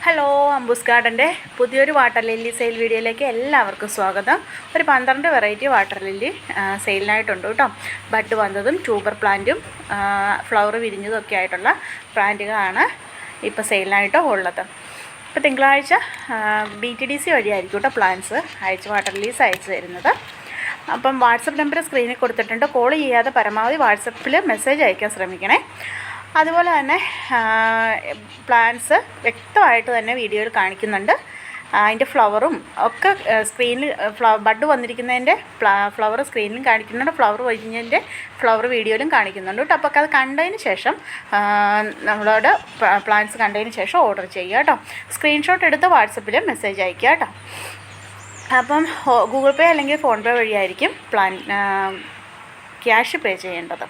Hello, അംബൂസ് ഗാർഡൻ്റെ പുതിയൊരു water lily sale വീഡിയോയിലേക്ക് എല്ലാവർക്കും സ്വാഗതം. ഒരു 12 വെറൈറ്റി വാട്ടർ ലില്ലി സെയിലിനായിട്ടുണ്ട് കേട്ടോ. ബഡ് വന്നതും ട്യൂബർ പ്ലാന്റും ഫ്ലവർ വിരിഞ്ഞതും ഒക്കെ ആയിട്ടുള്ള പ്ലാന്റുകളാണ് ഇപ്പോൾ സെയിലിനായിട്ട് ഉള്ളത്. ഇപ്പോൾ തിങ്കളാഴ്ച BTDC വഴിയായിരിക്കും കേട്ടോ പ്ലാന്റ്സ് വാട്ടർ ലില്ലീസ് അയച്ചു തരുന്നത്. അപ്പം വാട്സപ്പ് നമ്പർ സ്ക്രീനിൽ കൊടുത്തിട്ടുണ്ട്. കോൾ ചെയ്യാതെ പരമാവധി വാട്സപ്പിൽ മെസ്സേജ് അയക്കാൻ ശ്രമിക്കണേ. അതുപോലെ തന്നെ പ്ലാന്റ്സ് വ്യക്തമായിട്ട് തന്നെ വീഡിയോയിൽ കാണിക്കുന്നുണ്ട്. അതിൻ്റെ ഫ്ലവറും ഒക്കെ സ്ക്രീനിൽ ബഡ് വന്നിരിക്കുന്നതിൻ്റെ ഫ്ലവർ സ്ക്രീനിലും കാണിക്കുന്നുണ്ട്, ഫ്ലവർ വിരിഞ്ഞതിൻ്റെ ഫ്ലവർ വീഡിയോയിലും കാണിക്കുന്നുണ്ട് കേട്ടോ. അപ്പോൾ അത് കണ്ടതിന് ശേഷം നമ്മളോട് പ്ലാന്റ്സ് കണ്ടതിന് ശേഷം ഓർഡർ ചെയ്യുക കേട്ടോ. സ്ക്രീൻഷോട്ട് എടുത്ത് വാട്സപ്പിൽ മെസ്സേജ് അയയ്ക്കുക കേട്ടോ. അപ്പം ഗൂഗിൾ പേ അല്ലെങ്കിൽ ഫോൺ പേ വഴിയായിരിക്കും ക്യാഷ് പേ ചെയ്യേണ്ടത്.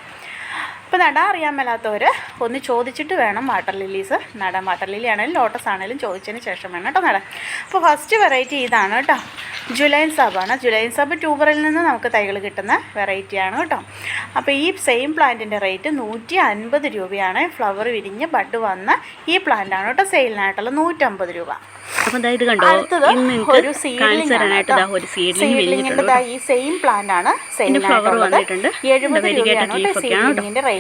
ഇപ്പോൾ നടാൻ അറിയാൻ മേലാത്തവർ ഒന്ന് ചോദിച്ചിട്ട് വേണം വാട്ടർ ലില്ലീസ് നടാൻ. വാട്ടർ ലില്ലി ആണെങ്കിലും ലോട്ടസ് ആണെങ്കിലും ചോദിച്ചതിന് ശേഷം വേണം കേട്ടോ നടാൻ. അപ്പോൾ ഫസ്റ്റ് വെറൈറ്റി ഇതാണ് കേട്ടോ, ജുലൈൻ സാബാണ്. ജുലൈൻ സാബ് ട്യൂബറിൽ നിന്ന് നമുക്ക് തൈകൾ കിട്ടുന്ന വെറൈറ്റിയാണ് കേട്ടോ. അപ്പോൾ ഈ സെയിം പ്ലാന്റിൻ്റെ റേറ്റ് 150 രൂപയാണ്. ഫ്ലവർ വിരിഞ്ഞ് ബഡ് വന്ന ഈ പ്ലാന്റാണ് കേട്ടോ സെയിലിനായിട്ടുള്ള 150 രൂപ. ഒരു സീഡ്ലിംഗിന്റെ ഈ സെയിം പ്ലാന്റ് ആണ് സെയിലിനായിട്ടുള്ളത്. 70 രൂപയാണ് സീഡ്ലിംഗിന്റെ റേറ്റ്.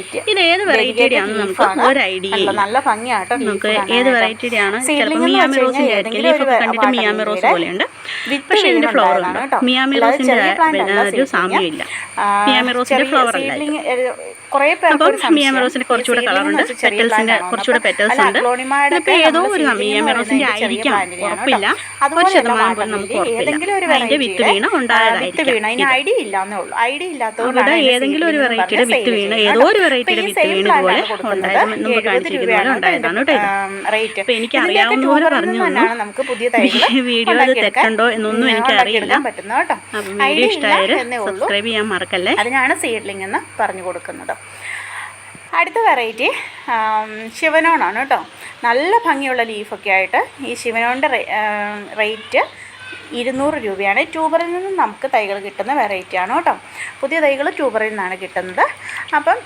നല്ല ഭംഗിയാട്ടോ. കുറേ പേർക്ക് കുറച്ചുകൂടെ കളറുണ്ട്, പെറ്റൽസിന്റെ കുറച്ചുകൂടെ പെറ്റൽസ് ഉണ്ട്. ഏതോ ഒരു മിയാമി ആയിരിക്കാം, ഉറപ്പില്ല. ഏതെങ്കിലും ഒരു വിത്ത് വീണ ഉണ്ടായതായിരിക്കും. അതിന് ഐഡിയ ഇല്ലാന്നേ ഉള്ളൂ. ഐഡിയ ഇല്ലാത്തതുകൊണ്ട് ഏതെങ്കിലും ഒരു വെറൈറ്റിയുടെ വിത്ത് വീണ ഏതോ ഒരു വെറൈറ്റിയുടെ വിത്ത് വീണ ഇതുപോലെ നമുക്ക് കാണിച്ചിരിക്കുന്നതുപോലെ ഉണ്ടായതാണ് കേട്ടോ. അപ്പൊ എനിക്ക് അറിയാവുന്നവര് പറഞ്ഞു നമുക്ക് പുതിയ വീഡിയോ തെറ്റുണ്ടോ എന്നൊന്നും എനിക്ക് അറിയില്ല. വീഡിയോ ഇഷ്ടമായാലും സബ്സ്ക്രൈബ് ചെയ്യാൻ മറക്കല്ലേ. അതിനാണ് സീഡ്ലിംഗ് എന്ന് പറഞ്ഞു കൊടുക്കുന്നത്. അടുത്ത വെറൈറ്റി ശിവനോണാണ് കേട്ടോ. നല്ല ഭംഗിയുള്ള ലീഫൊക്കെ ആയിട്ട് ഈ ശിവനോണിൻ്റെ റേറ്റ് 200 രൂപയാണ്. ട്യൂബറിൽ നിന്ന് നമുക്ക് തൈകൾ കിട്ടുന്ന വെറൈറ്റിയാണ് കേട്ടോ. പുതിയ തൈകൾ ട്യൂബറിൽ നിന്നാണ് കിട്ടുന്നത്. അപ്പം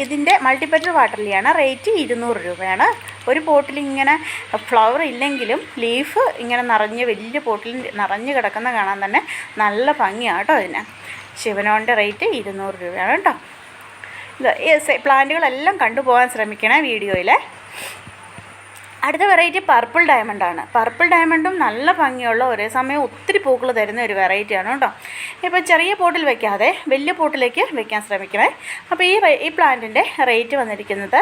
ഇതിൻ്റെ മൾട്ടിപ്പറ്റൽ വാട്ടർ ലില്ലിയാണ്. റേറ്റ് 200 രൂപയാണ്. ഒരു പോട്ടിൽ ഇങ്ങനെ ഫ്ലവർ ഇല്ലെങ്കിലും ലീഫ് ഇങ്ങനെ നിറഞ്ഞ് വലിയ പോട്ടിൽ നിറഞ്ഞ് കിടക്കുന്ന കാണാൻ തന്നെ നല്ല ഭംഗിയാണ് കേട്ടോ. അതിന് ശിവനോണിൻ്റെ റേറ്റ് 200 രൂപയാണ് കേട്ടോ. ഇത് പ്ലാന്റുകളെല്ലാം കണ്ടുപോകാൻ ശ്രമിക്കണേ വീഡിയോയിൽ. അടുത്ത വെറൈറ്റി പർപ്പിൾ ഡയമണ്ടാണ്. പർപ്പിൾ ഡയമണ്ടും നല്ല ഭംഗിയുള്ള ഒരേ സമയം ഒത്തിരി പൂക്കൾ തരുന്ന ഒരു വെറൈറ്റിയാണ് കേട്ടോ. ഇപ്പോൾ ചെറിയ പോട്ടിൽ വയ്ക്കാതെ വലിയ പോട്ടിലേക്ക് വെക്കാൻ ശ്രമിക്കണേ. അപ്പോൾ ഈ പ്ലാന്റിൻ്റെ റേറ്റ് വന്നിരിക്കുന്നത്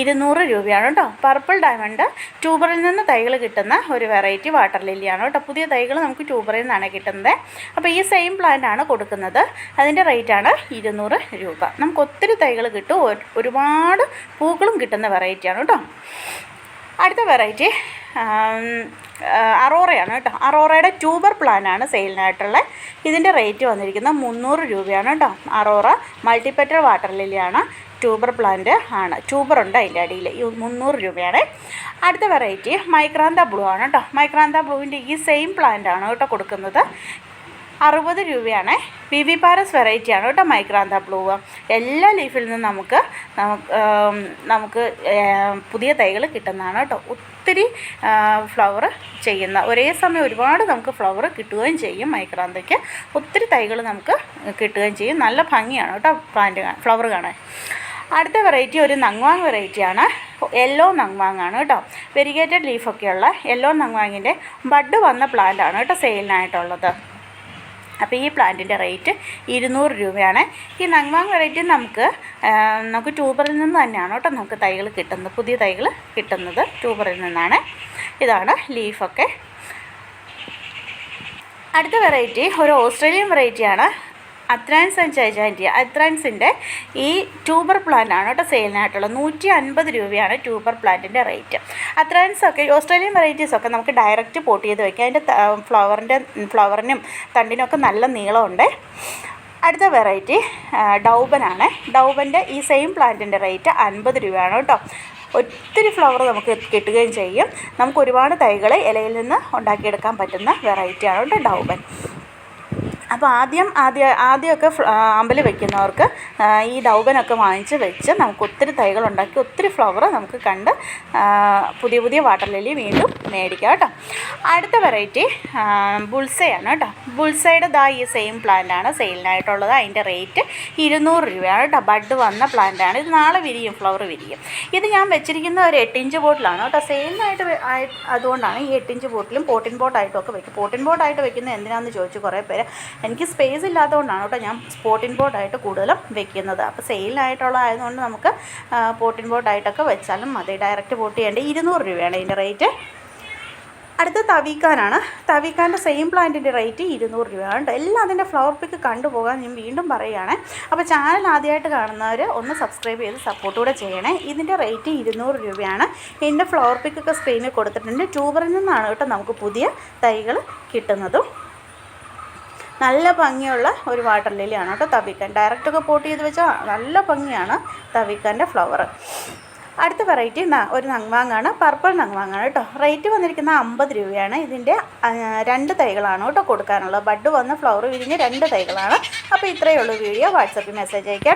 200 രൂപയാണ് കേട്ടോ. പർപ്പിൾ ഡയമണ്ട് ട്യൂബറിൽ നിന്ന് തൈകൾ കിട്ടുന്ന ഒരു വെറൈറ്റി വാട്ടർ ലില്ലിയാണ് കേട്ടോ. പുതിയ തൈകൾ നമുക്ക് ട്യൂബറിൽ നിന്നാണ് കിട്ടുന്നത്. അപ്പോൾ ഈ സെയിം പ്ലാന്റാണ് കൊടുക്കുന്നത്. അതിൻ്റെ റേറ്റാണ് 200 രൂപ. നമുക്ക് ഒത്തിരി തൈകൾ കിട്ടും, ഒരുപാട് പൂക്കളും കിട്ടുന്ന വെറൈറ്റിയാണ് കേട്ടോ. അടുത്ത വെറൈറ്റി അറോറയാണ് കേട്ടോ. അറോറയുടെ ട്യൂബർ പ്ലാനാണ് സെയിലിനായിട്ടുള്ള. ഇതിൻ്റെ റേറ്റ് വന്നിരിക്കുന്നത് 300 രൂപയാണ് കേട്ടോ. അറോറ മൾട്ടിപ്പറ്റൽ വാട്ടർ ലില്ലിയാണ്. ട്യൂബർ പ്ലാന്റ് ആണ്, ട്യൂബർ ഉണ്ട് അതിൻ്റെ അടിയിൽ. 300 രൂപയാണ്. അടുത്ത വെറൈറ്റി മൈക്രാന്ത ബ്ലൂ ആണ് കേട്ടോ. മൈക്രാന്ത ബ്ലൂവിൻ്റെ ഈ സെയിം പ്ലാന്റ് ആണ് കേട്ടോ കൊടുക്കുന്നത്. 60 രൂപയാണ്. വിവിപാരസ് വെറൈറ്റിയാണ് കേട്ടോ മൈക്രാന്ത ബ്ലൂ. എല്ലാ ലീഫിൽ നിന്നും നമുക്ക് പുതിയ തൈകൾ കിട്ടുന്നതാണ് കേട്ടോ. ഒത്തിരി ഫ്ലവർ ചെയ്യുന്ന ഒരേ സമയം ഒരുപാട് നമുക്ക് ഫ്ലവർ കിട്ടുകയും ചെയ്യും. മൈക്രാന്തയ്ക്ക് ഒത്തിരി തൈകൾ നമുക്ക് കിട്ടുകയും ചെയ്യും. നല്ല ഭംഗിയാണ് കേട്ടോ ഫ്ലവർ കാണാൻ. അടുത്ത വെറൈറ്റി ഒരു നങ്വാങ് വെറൈറ്റിയാണ്. യെല്ലോ നങ്വാങ്ങാണ് കേട്ടോ. വെരിഗേറ്റഡ് ലീഫൊക്കെയുള്ള യെല്ലോ നങ്വാങ്ങിൻ്റെ ബഡ് വന്ന പ്ലാന്റാണ് കേട്ടോ സെയിലിനായിട്ടുള്ളത്. അപ്പോൾ ഈ പ്ലാന്റിൻ്റെ റേറ്റ് 200 രൂപയാണ്. ഈ നങ്വാങ് വെറൈറ്റി നമുക്ക് ട്യൂബറിൽ നിന്ന് തന്നെയാണ് കേട്ടോ നമുക്ക് തൈകൾ കിട്ടുന്നത്. പുതിയ തൈകൾ കിട്ടുന്നത് ട്യൂബറിൽ നിന്നാണ്. ഇതാണ് ലീഫൊക്കെ. അടുത്ത വെറൈറ്റി ഒരു ഓസ്ട്രേലിയൻ വെറൈറ്റിയാണ്. അത്രാൻസ് ആൻഡ് ജൈജാൻറ്റിയ. അത്രാൻസിൻ്റെ ഈ ട്യൂബർ പ്ലാന്റാണ് കേട്ടോ സെയിലിനായിട്ടുള്ളത്. 150 രൂപയാണ് ട്യൂബർ പ്ലാന്റിൻ്റെ റേറ്റ്. അത്രാൻസൊക്കെ ഓസ്ട്രേലിയൻ വെറൈറ്റീസൊക്കെ നമുക്ക് ഡയറക്റ്റ് പോട്ട് ചെയ്ത് വയ്ക്കാം. അതിൻ്റെ ഫ്ലവറിനും തണ്ടിനൊക്കെ നല്ല നീളമുണ്ട്. അടുത്ത വെറൈറ്റി ഡൗബനാണ്. ഡൗബൻ്റെ ഈ സെയിം പ്ലാന്റിൻ്റെ റേറ്റ് 50 രൂപയാണ് കേട്ടോ. ഒത്തിരി ഫ്ലവർ നമുക്ക് കിട്ടുകയും ചെയ്യും. നമുക്ക് ഒരുപാട് തൈകൾ ഇലയിൽ നിന്ന് ഉണ്ടാക്കിയെടുക്കാൻ പറ്റുന്ന വെറൈറ്റിയാണ് കേട്ടോ ഡൗബൻ. അപ്പോൾ ആദ്യമൊക്കെ അമ്പലി വയ്ക്കുന്നവർക്ക് ഈ ഡൗബനൊക്കെ വാങ്ങിച്ച് വെച്ച് നമുക്ക് ഒത്തിരി തൈകളുണ്ടാക്കി ഒത്തിരി ഫ്ലവർ നമുക്ക് കണ്ട് പുതിയ വാട്ടർ ലില്ലി വീണ്ടും മേടിക്കാം കേട്ടോ. അടുത്ത വെറൈറ്റി ബുൾസയാണ് കേട്ടോ. ബുൾസയുടെ ഈ സെയിം പ്ലാന്റാണ് സെയിലിനായിട്ടുള്ളത്. അതിൻ്റെ റേറ്റ് 200 രൂപയാണ് കേട്ടോ. ബഡ് വന്ന പ്ലാന്റാണ്. ഇത് നാളെ വിരിയും, ഫ്ലവർ വിരിയും. ഇത് ഞാൻ വെച്ചിരിക്കുന്ന ഒരു 8 ഇഞ്ച് ബോട്ടിലാണ് കേട്ടോ. സെയിലിനായിട്ട് അതുകൊണ്ടാണ് ഈ 8 ഇഞ്ച് ബോട്ടിലും പോട്ടിൻ ബോട്ടായിട്ടും ഒക്കെ വെക്കും. പോട്ടിൻ ബോട്ടായിട്ട് വെക്കുന്നത് എന്തിനാണെന്ന് ചോദിച്ചു കുറേ പേര്. എനിക്ക് സ്പേസ് ഇല്ലാത്തതുകൊണ്ടാണ് കേട്ടോ ഞാൻ പോട്ടിൻ ബോട്ടായിട്ട് കൂടുതലും വെക്കുന്നത്. അപ്പോൾ സെയിലിനായിട്ടുള്ള ആയതുകൊണ്ട് നമുക്ക് പോട്ടിൻ ബോട്ടായിട്ടൊക്കെ വെച്ചാലും മതി. ഡയറക്റ്റ് പോട്ട് ചെയ്യേണ്ടത് 200 രൂപയാണ് ഇതിൻ്റെ റേറ്റ്. അടുത്ത തവീക്കാനാണ്. തവീക്കാൻ്റെ സെയിം പ്ലാന്റിൻ്റെ റേറ്റ് 200 രൂപയാണ് കേട്ടോ. എല്ലാം അതിൻ്റെ ഫ്ലവർ പിക്ക് കണ്ടുപോകാൻ ഞാൻ വീണ്ടും പറയുകയാണ്. അപ്പോൾ ചാനൽ ആദ്യമായിട്ട് കാണുന്നവർ ഒന്ന് സബ്സ്ക്രൈബ് ചെയ്ത് സപ്പോർട്ട് കൂടെ ചെയ്യണേ. ഇതിൻ്റെ റേറ്റ് 200 രൂപയാണ്. ഇതിൻ്റെ ഫ്ലവർ പിക്കൊക്കെ സ്ക്രീനിൽ കൊടുത്തിട്ടുണ്ട്. ട്യൂബറിൽ നിന്നാണ് കേട്ടോ നമുക്ക് പുതിയ തൈകൾ കിട്ടുന്നതും. നല്ല ഭംഗിയുള്ള ഒരു വാട്ടർ ലില്ലിയാണ് കേട്ടോ തവീക്കാൻ. ഡയറക്റ്റൊക്കെ പോട്ട് ചെയ്ത് വെച്ചാൽ നല്ല ഭംഗിയാണ് തവീക്കാൻ്റെ ഫ്ലവർ. അടുത്ത വെറൈറ്റി ഒരു നങ്മാങ്ങാണ്. പർപ്പിൾ നങ്മാങ്ങാണ് കേട്ടോ. റേറ്റ് വന്നിരിക്കുന്ന 50 രൂപയാണ്. ഇതിൻ്റെ 2 തൈകളാണ് കേട്ടോ കൊടുക്കാനുള്ളത്. ബഡ് വന്ന് ഫ്ലവർ വിരിഞ്ഞ് 2 തൈകളാണ്. അപ്പോൾ ഇത്രയേ ഉള്ളൂ വീഡിയോ. വാട്സപ്പിൽ മെസ്സേജ് അയക്കാം.